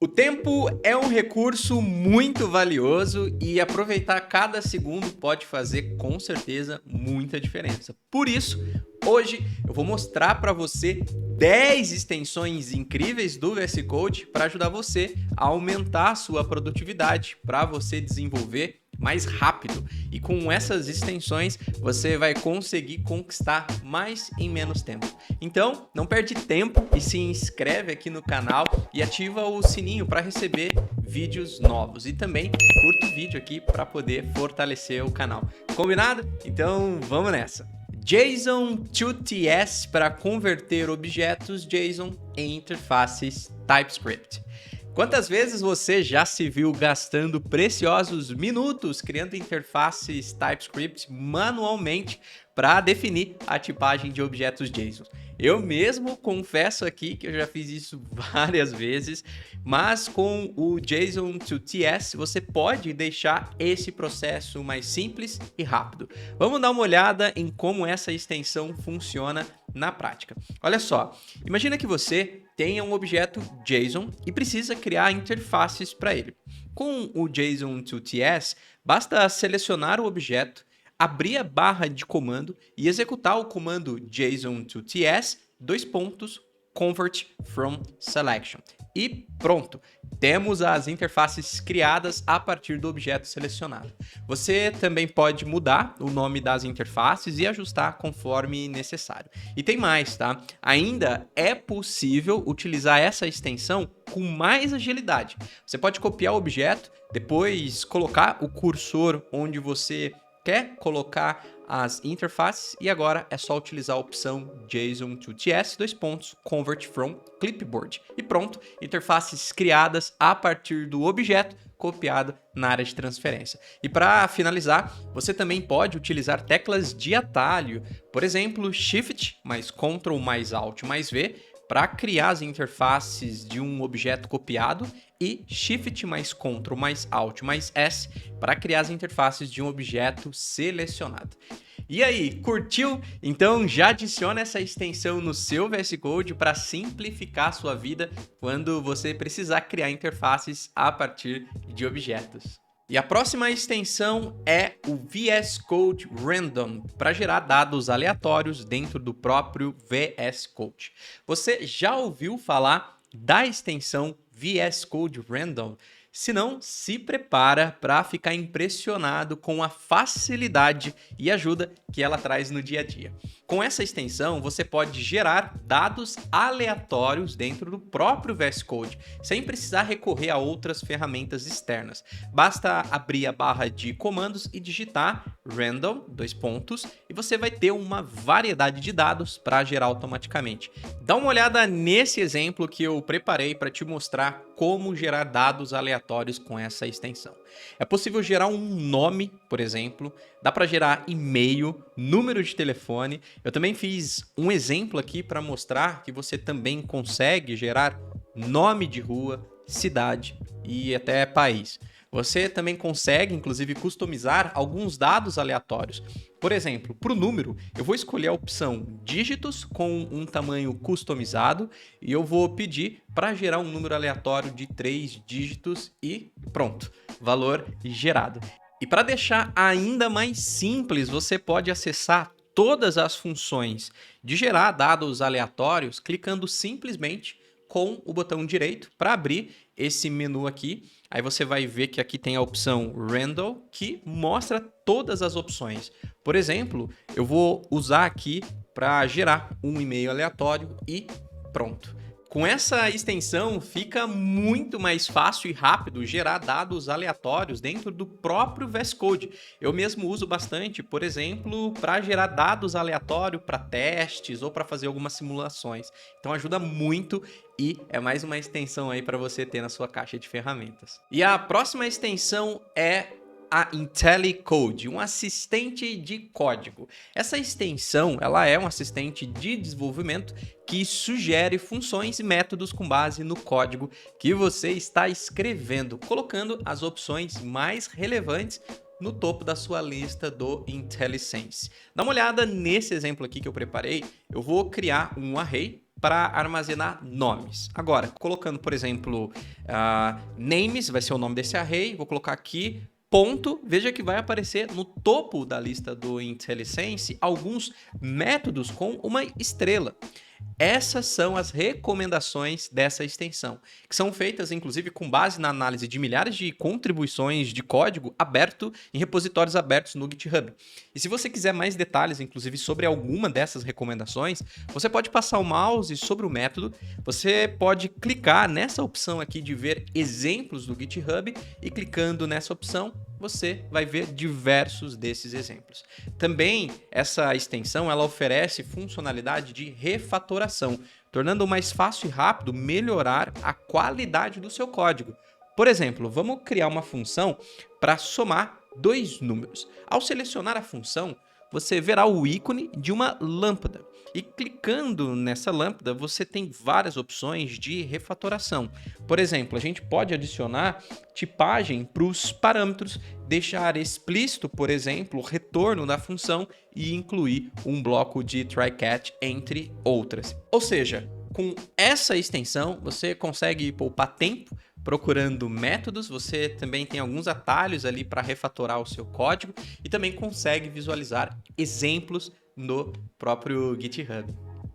O tempo é um recurso muito valioso e aproveitar cada segundo pode fazer com certeza muita diferença. Por isso, hoje eu vou mostrar para você 10 extensões incríveis do VS Code para ajudar você a aumentar a sua produtividade, para você desenvolver mais rápido. E com essas extensões você vai conseguir conquistar mais em menos tempo. Então, não perde tempo e se inscreve aqui no canal e ativa o sininho para receber vídeos novos. E também curta o vídeo aqui para poder fortalecer o canal. Combinado? Então, vamos nessa! JSON to TS para converter objetos JSON em interfaces TypeScript. Quantas vezes você já se viu gastando preciosos minutos criando interfaces TypeScript manualmente para definir a tipagem de objetos JSON? Eu mesmo confesso aqui que eu já fiz isso várias vezes, mas com o JSON to TS você pode deixar esse processo mais simples e rápido. Vamos dar uma olhada em como essa extensão funciona na prática. Olha só, imagina que você tenha um objeto JSON e precisa criar interfaces para ele. Com o JSON to TS, basta selecionar o objeto, abrir a barra de comando e executar o comando JSON to TS, convert from selection. E pronto, temos as interfaces criadas a partir do objeto selecionado. Você também pode mudar o nome das interfaces e ajustar conforme necessário. E tem mais, tá? Ainda é possível utilizar essa extensão com mais agilidade. Você pode copiar o objeto, depois colocar o cursor onde você quer colocar as interfaces e agora é só utilizar a opção JSON to TS, convert from clipboard. E pronto, interfaces criadas a partir do objeto copiado na área de transferência. E para finalizar, você também pode utilizar teclas de atalho, por exemplo, Shift mais Ctrl mais Alt mais V, para criar as interfaces de um objeto copiado e Shift mais Ctrl mais Alt mais S para criar as interfaces de um objeto selecionado. E aí, curtiu? Então já adiciona essa extensão no seu VS Code para simplificar a sua vida quando você precisar criar interfaces a partir de objetos. E a próxima extensão é o VS Code Random, para gerar dados aleatórios dentro do próprio VS Code. Você já ouviu falar da extensão VS Code Random? Se não, se prepara para ficar impressionado com a facilidade e ajuda que ela traz no dia a dia. Com essa extensão, você pode gerar dados aleatórios dentro do próprio VS Code, sem precisar recorrer a outras ferramentas externas. Basta abrir a barra de comandos e digitar random, e você vai ter uma variedade de dados para gerar automaticamente. Dá uma olhada nesse exemplo que eu preparei para te mostrar como gerar dados aleatórios com essa extensão. É possível gerar um nome, por exemplo, dá para gerar e-mail, número de telefone. Eu também fiz um exemplo aqui para mostrar que você também consegue gerar nome de rua, cidade e até país. Você também consegue, inclusive, customizar alguns dados aleatórios. Por exemplo, para o número, eu vou escolher a opção dígitos com um tamanho customizado e eu vou pedir para gerar um número aleatório de 3 dígitos e pronto, valor gerado. E para deixar ainda mais simples, você pode acessar todas as funções de gerar dados aleatórios clicando simplesmente com o botão direito para abrir esse menu aqui. Aí você vai ver que aqui tem a opção Random, que mostra todas as opções. Por exemplo, eu vou usar aqui para gerar um e-mail aleatório e pronto. Com essa extensão, fica muito mais fácil e rápido gerar dados aleatórios dentro do próprio VS Code. Eu mesmo uso bastante, por exemplo, para gerar dados aleatórios para testes ou para fazer algumas simulações. Então ajuda muito e é mais uma extensão aí para você ter na sua caixa de ferramentas. E a próxima extensão é a IntelliCode, um assistente de código. Essa extensão, ela é um assistente de desenvolvimento que sugere funções e métodos com base no código que você está escrevendo, colocando as opções mais relevantes no topo da sua lista do IntelliSense. Dá uma olhada nesse exemplo aqui que eu preparei. Eu vou criar um array para armazenar nomes. Agora, colocando, por exemplo, names, vai ser o nome desse array, vou colocar aqui, ponto, veja que vai aparecer no topo da lista do IntelliSense alguns métodos com uma estrela. Essas são as recomendações dessa extensão, que são feitas inclusive com base na análise de milhares de contribuições de código aberto em repositórios abertos no GitHub. E se você quiser mais detalhes, inclusive sobre alguma dessas recomendações, você pode passar o mouse sobre o método, você pode clicar nessa opção aqui de ver exemplos do GitHub e clicando nessa opção, você vai ver diversos desses exemplos. Também essa extensão ela oferece funcionalidade de refatoração, tornando mais fácil e rápido melhorar a qualidade do seu código. Por exemplo, vamos criar uma função para somar dois números. Ao selecionar a função, você verá o ícone de uma lâmpada. E clicando nessa lâmpada, você tem várias opções de refatoração. Por exemplo, a gente pode adicionar tipagem para os parâmetros, deixar explícito, por exemplo, o retorno da função e incluir um bloco de try-catch, entre outras. Ou seja, com essa extensão, você consegue poupar tempo procurando métodos, você também tem alguns atalhos ali para refatorar o seu código e também consegue visualizar exemplos no próprio GitHub.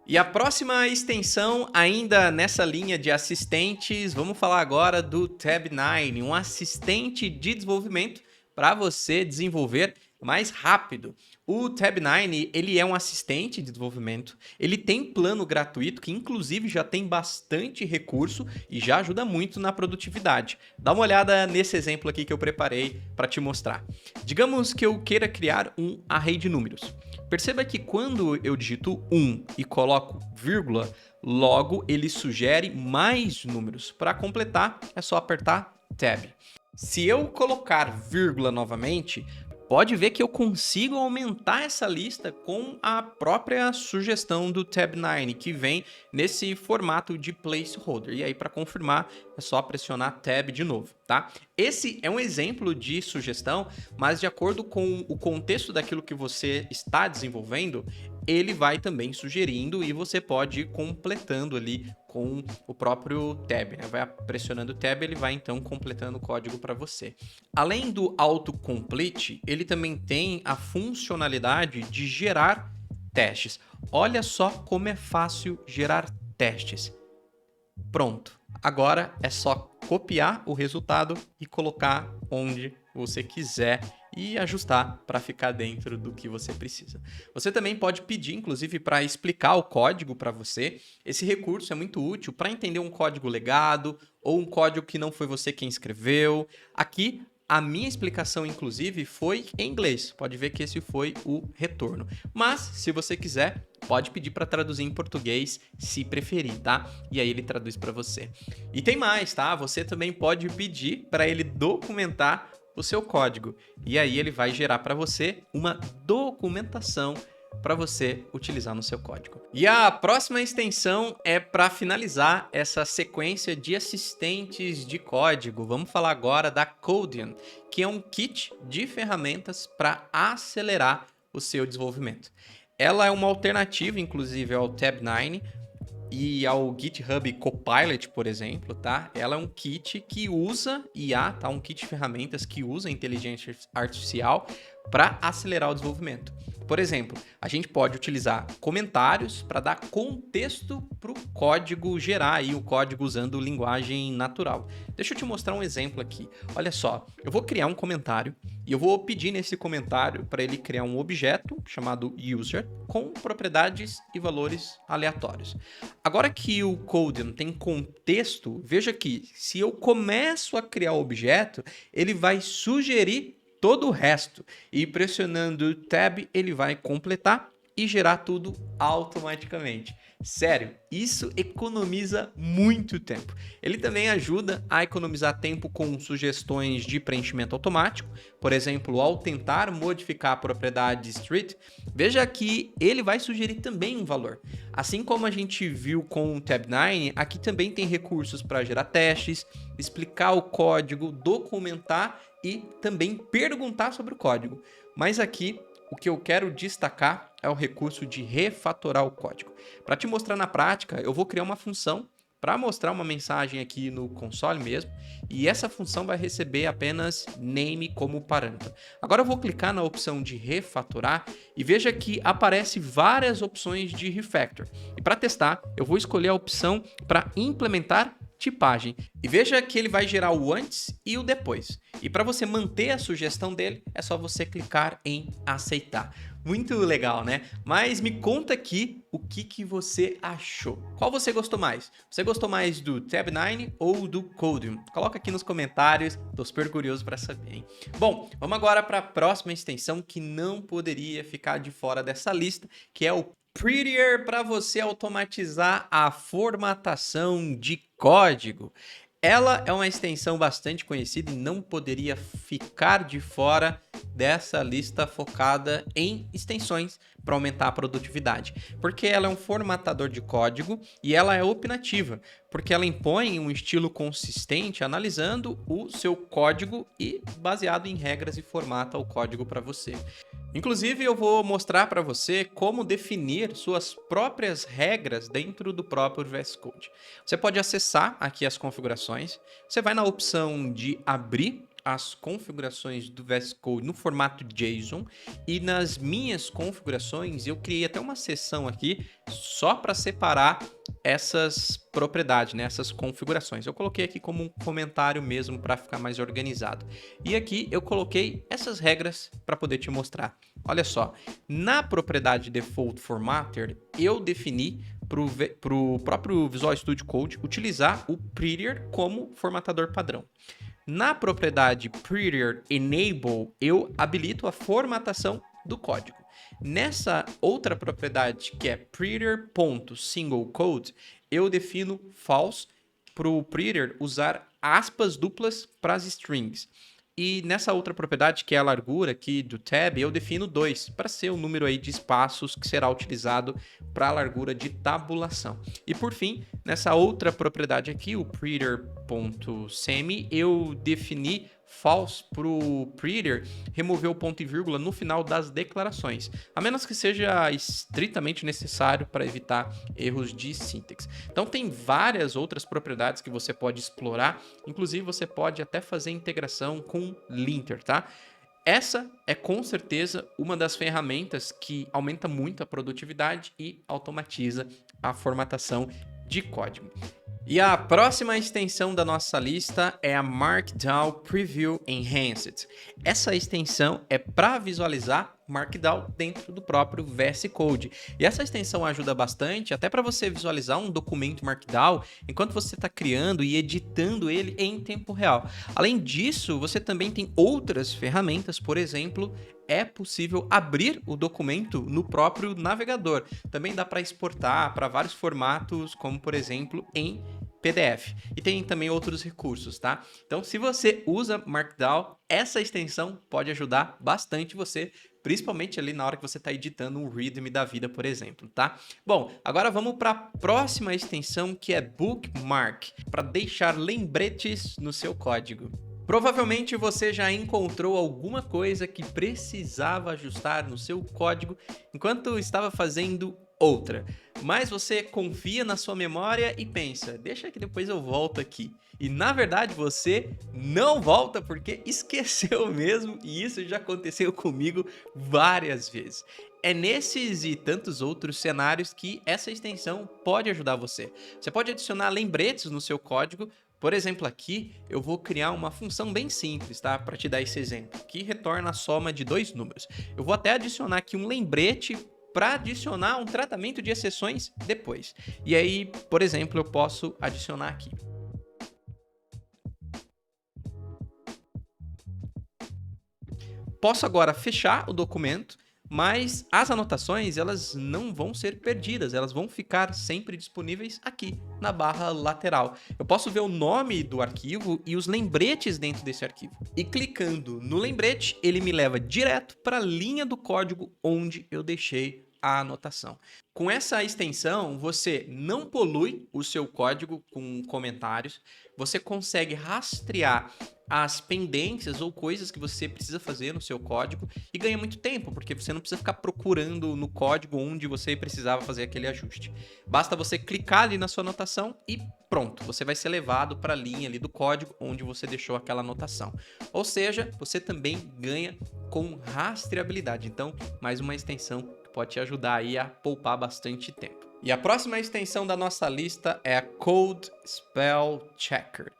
E a próxima extensão, ainda nessa linha de assistentes, vamos falar agora do Tab9, um assistente de desenvolvimento para você desenvolver mais rápido. O Tab9, ele é um assistente de desenvolvimento, ele tem plano gratuito que inclusive já tem bastante recurso e já ajuda muito na produtividade. Dá uma olhada nesse exemplo aqui que eu preparei para te mostrar. Digamos que eu queira criar um array de números. Perceba que quando eu digito 1 e coloco vírgula, logo ele sugere mais números. Para completar, é só apertar Tab. Se eu colocar vírgula novamente, pode ver que eu consigo aumentar essa lista com a própria sugestão do Tab9, que vem nesse formato de placeholder. E aí, para confirmar, é só pressionar Tab de novo, tá? Esse é um exemplo de sugestão, mas de acordo com o contexto daquilo que você está desenvolvendo, ele vai também sugerindo e você pode ir completando ali com o próprio Tab, né? Vai pressionando o Tab, ele vai então completando o código para você. Além do autocomplete, ele também tem a funcionalidade de gerar testes. Olha só como é fácil gerar testes. Pronto. Agora é só copiar o resultado e colocar onde você quiser e ajustar para ficar dentro do que você precisa. Você também pode pedir, inclusive, para explicar o código para você. Esse recurso é muito útil para entender um código legado ou um código que não foi você quem escreveu. Aqui, a minha explicação, inclusive, foi em inglês. Pode ver que esse foi o retorno. Mas, se você quiser, pode pedir para traduzir em português, se preferir, tá? E aí ele traduz para você. E tem mais, tá? Você também pode pedir para ele documentar o seu código. E aí ele vai gerar para você uma documentação para você utilizar no seu código. E a próxima extensão é para finalizar essa sequência de assistentes de código. Vamos falar agora da Codian, que é um kit de ferramentas para acelerar o seu desenvolvimento. Ela é uma alternativa, inclusive, ao Tab9 e ao GitHub Copilot, por exemplo, tá? Ela é um kit que usa IA, tá? Um kit de ferramentas que usa inteligência artificial para acelerar o desenvolvimento. Por exemplo, a gente pode utilizar comentários para dar contexto para o código gerar aí o código usando linguagem natural. Deixa eu te mostrar um exemplo aqui. Olha só, eu vou criar um comentário e eu vou pedir nesse comentário para ele criar um objeto chamado user com propriedades e valores aleatórios. Agora que o Codian tem contexto, veja que se eu começo a criar o objeto, ele vai sugerir todo o resto e pressionando o Tab ele vai completar e gerar tudo automaticamente. Sério, isso economiza muito tempo. Ele também ajuda a economizar tempo com sugestões de preenchimento automático. Por exemplo, ao tentar modificar a propriedade street, veja que ele vai sugerir também um valor. Assim como a gente viu com o Tab9, aqui também tem recursos para gerar testes, explicar o código, documentar e também perguntar sobre o código. Mas aqui o que eu quero destacar é o recurso de refatorar o código. Para te mostrar na prática, eu vou criar uma função para mostrar uma mensagem aqui no console mesmo, e essa função vai receber apenas name como parâmetro. Agora eu vou clicar na opção de refatorar e veja que aparece várias opções de refactor. E para testar, eu vou escolher a opção para implementar tipagem. E veja que ele vai gerar o antes e o depois. E para você manter a sugestão dele, é só você clicar em aceitar. Muito legal, né? Mas me conta aqui o que você achou. Qual você gostou mais? Você gostou mais do Tab9 ou do Codium? Coloca aqui nos comentários, tô super curioso para saber, hein? Bom, vamos agora para a próxima extensão que não poderia ficar de fora dessa lista, que é o Prettier, para você automatizar a formatação de código. Ela é uma extensão bastante conhecida e não poderia ficar de fora dessa lista focada em extensões para aumentar a produtividade, porque ela é um formatador de código e ela é opinativa, porque ela impõe um estilo consistente analisando o seu código e baseado em regras e formata o código para você. Inclusive, eu vou mostrar para você como definir suas próprias regras dentro do próprio VS Code. Você pode acessar aqui as configurações, você vai na opção de abrir as configurações do VS Code no formato JSON e nas minhas configurações eu criei até uma seção aqui só para separar essas propriedades, né, essas configurações. Eu coloquei aqui como um comentário mesmo para ficar mais organizado. E aqui eu coloquei essas regras para poder te mostrar. Olha só, na propriedade Default Formatter eu defini para o próprio Visual Studio Code utilizar o Prettier como formatador padrão. Na propriedade Prettier Enable, eu habilito a formatação do código. Nessa outra propriedade, que é Prettier.SingleCode, eu defino false para o Prettier usar aspas duplas para as strings. E nessa outra propriedade, que é a largura aqui do tab, eu defino 2, para ser o número aí de espaços que será utilizado para a largura de tabulação. E por fim, nessa outra propriedade aqui, o Prettier.semi, eu defini false para o Prettier remover o ponto e vírgula no final das declarações, a menos que seja estritamente necessário para evitar erros de sintaxe. Então tem várias outras propriedades que você pode explorar, inclusive você pode até fazer integração com linter, tá? Essa é com certeza uma das ferramentas que aumenta muito a produtividade e automatiza a formatação de código. E a próxima extensão da nossa lista é a Markdown Preview Enhanced. Essa extensão é para visualizar Markdown dentro do próprio VS Code. E essa extensão ajuda bastante até para você visualizar um documento Markdown enquanto você está criando e editando ele em tempo real. Além disso, você também tem outras ferramentas, por exemplo, é possível abrir o documento no próprio navegador. Também dá para exportar para vários formatos, como por exemplo em PDF. E tem também outros recursos, tá? Então, se você usa Markdown, essa extensão pode ajudar bastante você, principalmente ali na hora que você está editando um README da vida, por exemplo, tá? Bom, agora vamos para a próxima extensão, que é Bookmark, para deixar lembretes no seu código. Provavelmente você já encontrou alguma coisa que precisava ajustar no seu código enquanto estava fazendo outra, mas você confia na sua memória e pensa, deixa que depois eu volto aqui. E na verdade você não volta porque esqueceu mesmo, e isso já aconteceu comigo várias vezes. É nesses e tantos outros cenários que essa extensão pode ajudar você. Você pode adicionar lembretes no seu código. Por exemplo, aqui eu vou criar uma função bem simples, tá? Para te dar esse exemplo, que retorna a soma de dois números. Eu vou até adicionar aqui um lembrete para adicionar um tratamento de exceções depois. E aí, por exemplo, eu posso adicionar aqui. Posso agora fechar o documento, mas as anotações elas não vão ser perdidas, elas vão ficar sempre disponíveis aqui na barra lateral. Eu posso ver o nome do arquivo e os lembretes dentro desse arquivo. E clicando no lembrete, ele me leva direto para a linha do código onde eu deixei a anotação. Com essa extensão, você não polui o seu código com comentários, você consegue rastrear as pendências ou coisas que você precisa fazer no seu código e ganha muito tempo, porque você não precisa ficar procurando no código onde você precisava fazer aquele ajuste. Basta você clicar ali na sua anotação e pronto, você vai ser levado para a linha ali do código onde você deixou aquela anotação. Ou seja, você também ganha com rastreabilidade. Então, mais uma extensão que pode te ajudar aí a poupar bastante tempo. E a próxima extensão da nossa lista é a Code Spell Checker,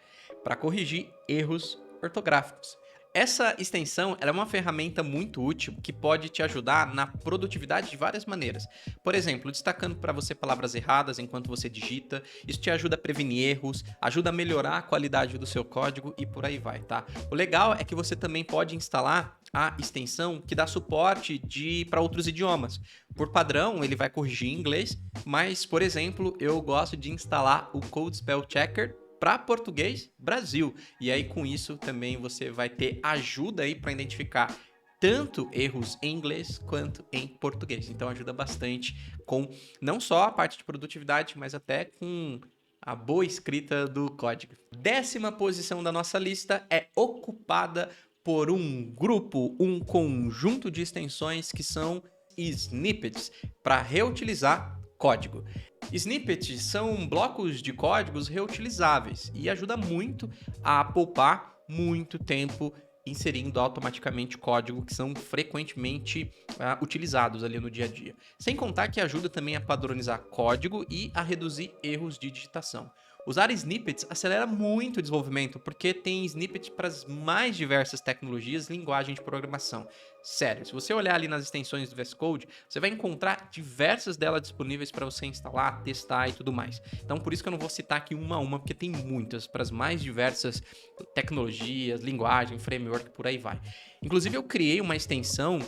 para corrigir erros ortográficos. Essa extensão é uma ferramenta muito útil que pode te ajudar na produtividade de várias maneiras. Por exemplo, destacando para você palavras erradas enquanto você digita, isso te ajuda a prevenir erros, ajuda a melhorar a qualidade do seu código e por aí vai, tá? O legal é que você também pode instalar a extensão que dá suporte para outros idiomas. Por padrão, ele vai corrigir em inglês, mas, por exemplo, eu gosto de instalar o Code Spell Checker para português Brasil. E aí com isso também você vai ter ajuda aí para identificar tanto erros em inglês quanto em português. Então ajuda bastante com não só a parte de produtividade, mas até com a boa escrita do código. 10ª posição da nossa lista é ocupada por um grupo, um conjunto de extensões que são snippets para reutilizar código. Snippets são blocos de códigos reutilizáveis e ajuda muito a poupar muito tempo inserindo automaticamente código que são frequentemente utilizados ali no dia a dia. Sem contar que ajuda também a padronizar código e a reduzir erros de digitação. Usar snippets acelera muito o desenvolvimento, porque tem snippets para as mais diversas tecnologias e linguagem de programação. Sério, se você olhar ali nas extensões do VS Code, você vai encontrar diversas delas disponíveis para você instalar, testar e tudo mais. Então, por isso que eu não vou citar aqui uma a uma, porque tem muitas para as mais diversas tecnologias, linguagem, framework, por aí vai. Inclusive, eu criei uma extensão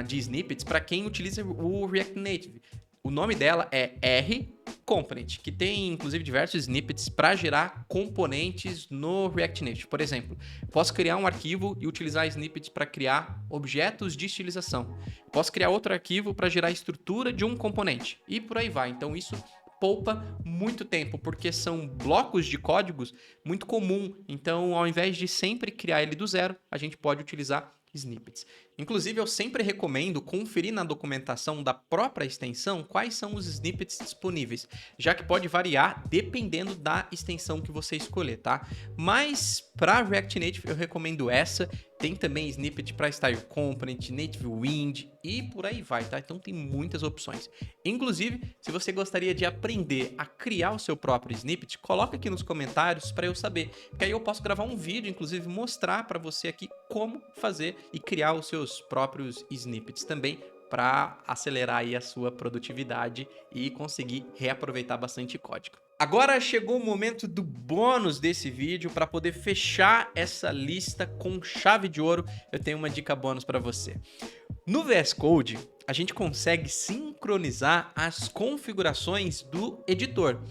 de snippets para quem utiliza o React Native. O nome dela é R-Component, que tem inclusive diversos snippets para gerar componentes no React Native. Por exemplo, posso criar um arquivo e utilizar snippets para criar objetos de estilização. Posso criar outro arquivo para gerar a estrutura de um componente e por aí vai. Então isso poupa muito tempo, porque são blocos de códigos muito comum. Então, ao invés de sempre criar ele do zero, a gente pode utilizar snippets. Inclusive, eu sempre recomendo conferir na documentação da própria extensão quais são os snippets disponíveis, já que pode variar dependendo da extensão que você escolher, tá? Mas para React Native eu recomendo essa. Tem também snippet para Style Component, Native Wind e por aí vai, tá? Então tem muitas opções. Inclusive, se você gostaria de aprender a criar o seu próprio snippet, coloca aqui nos comentários para eu saber, porque aí eu posso gravar um vídeo, inclusive mostrar para você aqui como fazer e criar os seus próprios snippets também, para acelerar aí a sua produtividade e conseguir reaproveitar bastante código. Agora chegou o momento do bônus desse vídeo. Para poder fechar essa lista com chave de ouro, eu tenho uma dica bônus para você. No VS Code, a gente consegue sincronizar as configurações do editor.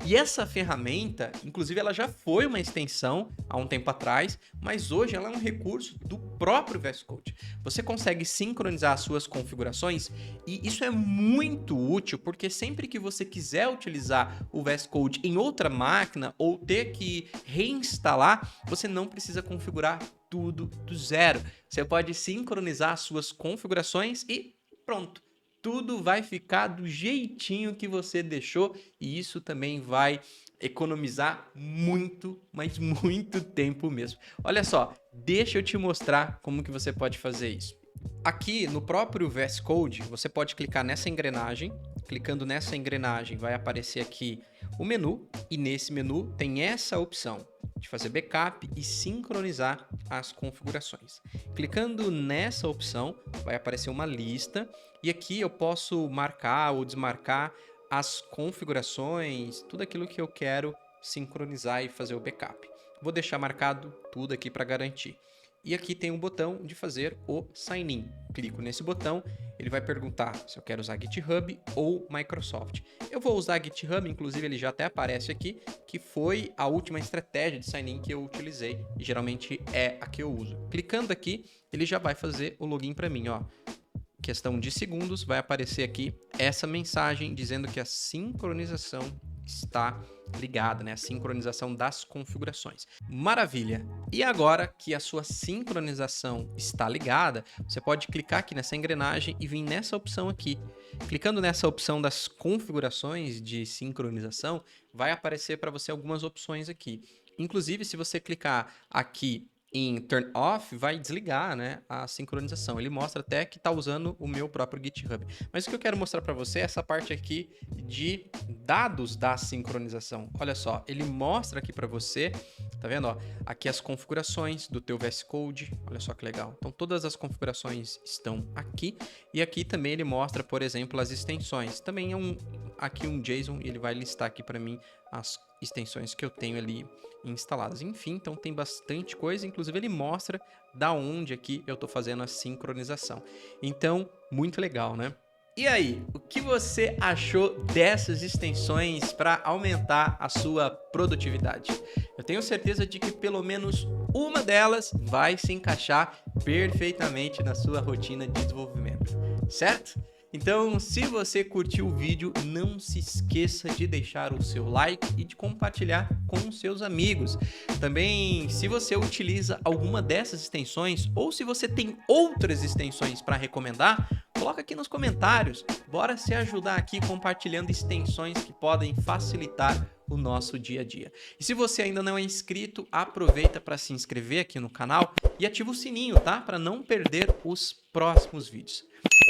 E essa ferramenta, inclusive, ela já foi uma extensão há um tempo atrás, mas hoje ela é um recurso do próprio VS Code. Você consegue sincronizar as suas configurações e isso é muito útil, porque sempre que você quiser utilizar o VS Code em outra máquina ou ter que reinstalar, você não precisa configurar tudo do zero. Você pode sincronizar as suas configurações e pronto. Tudo vai ficar do jeitinho que você deixou e isso também vai economizar muito, mas muito tempo mesmo. Olha só, deixa eu te mostrar como que você pode fazer isso. Aqui no próprio VS Code, você pode clicar nessa engrenagem. Clicando nessa engrenagem vai aparecer aqui o menu e nesse menu tem essa opção de fazer backup e sincronizar as configurações. Clicando nessa opção vai aparecer uma lista e aqui eu posso marcar ou desmarcar as configurações, tudo aquilo que eu quero sincronizar e fazer o backup. Vou deixar marcado tudo aqui para garantir. E aqui tem um botão de fazer o sign in. Clico nesse botão, ele vai perguntar se eu quero usar GitHub ou Microsoft. Eu vou usar GitHub, inclusive ele já até aparece aqui, que foi a última estratégia de sign in que eu utilizei e geralmente é a que eu uso. Clicando aqui, ele já vai fazer o login para mim, ó. Questão de segundos, vai aparecer aqui essa mensagem dizendo que a sincronização está ligada, né? A sincronização das configurações. Maravilha! E agora que a sua sincronização está ligada, você pode clicar aqui nessa engrenagem e vir nessa opção aqui. Clicando nessa opção das configurações de sincronização, vai aparecer para você algumas opções aqui. Inclusive, se você clicar aqui em Turn Off, vai desligar, né, a sincronização. Ele mostra até que está usando o meu próprio GitHub. Mas o que eu quero mostrar para você é essa parte aqui de dados da sincronização. Olha só, ele mostra aqui para você, tá vendo? Ó, aqui as configurações do teu VS Code. Olha só que legal. Então todas as configurações estão aqui. E aqui também ele mostra, por exemplo, as extensões. Também é aqui um JSON e ele vai listar aqui para mim as extensões que eu tenho ali instaladas. Enfim, então tem bastante coisa, inclusive ele mostra da onde aqui eu estou fazendo a sincronização. Então, muito legal, né? E aí, o que você achou dessas extensões para aumentar a sua produtividade? Eu tenho certeza de que pelo menos uma delas vai se encaixar perfeitamente na sua rotina de desenvolvimento, certo? Então, se você curtiu o vídeo, não se esqueça de deixar o seu like e de compartilhar com os seus amigos. Também, se você utiliza alguma dessas extensões ou se você tem outras extensões para recomendar, coloca aqui nos comentários. Bora se ajudar aqui compartilhando extensões que podem facilitar o nosso dia a dia. E se você ainda não é inscrito, aproveita para se inscrever aqui no canal e ativa o sininho, tá? Para não perder os próximos vídeos.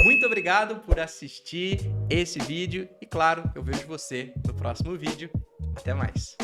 Muito obrigado por assistir esse vídeo e, claro, eu vejo você no próximo vídeo. Até mais!